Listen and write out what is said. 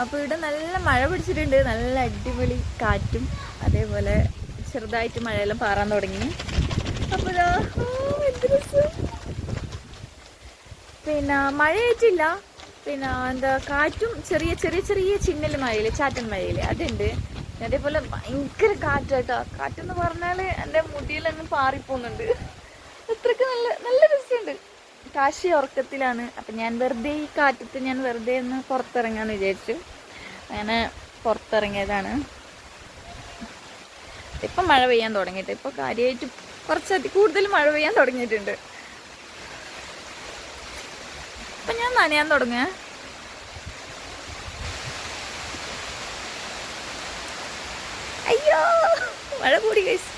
അപ്പോൾ ഇവിടെ നല്ല മഴ പിടിച്ചിട്ടുണ്ട്, നല്ല അടിപൊളി കാറ്റും അതേപോലെ ചെറുതായിട്ട് മഴയെല്ലാം പാറാൻ തുടങ്ങി. അപ്പോൾ എന്ത് രസം. പിന്നെ മഴയായിട്ടില്ല, പിന്നെ എന്താ കാറ്റും ചെറിയ ചെറിയ ചെറിയ ചിന്നൽ മഴയില്ലേ, ചാറ്റൻ മഴയില്ലേ, അതുണ്ട്. അതേപോലെ ഭയങ്കര കാറ്റാട്ടോ. കാറ്റെന്ന് പറഞ്ഞാൽ എൻ്റെ മുടിയിലൊന്നും പാറിപ്പോകുന്നുണ്ട്. അത്രയ്ക്ക് നല്ല നല്ല രസമുണ്ട്. കാശി ഉറക്കത്തിലാണ്. അപ്പം ഞാൻ വെറുതെ ഈ കാറ്റത്ത് ഞാൻ വെറുതെ ഒന്ന് പുറത്തിറങ്ങാന്ന് വിചാരിച്ചു. അങ്ങനെ പുറത്തിറങ്ങിയതാണ്. ഇപ്പം മഴ പെയ്യാൻ തുടങ്ങിയിട്ട്, ഇപ്പോൾ കാര്യമായിട്ട് കുറച്ചധികം കൂടുതൽ മഴ പെയ്യാൻ തുടങ്ങിയിട്ടുണ്ട്. അപ്പം ഞാൻ നനയാൻ തുടങ്ങുക. അയ്യോ മഴ കൂടി ഗൈസ്.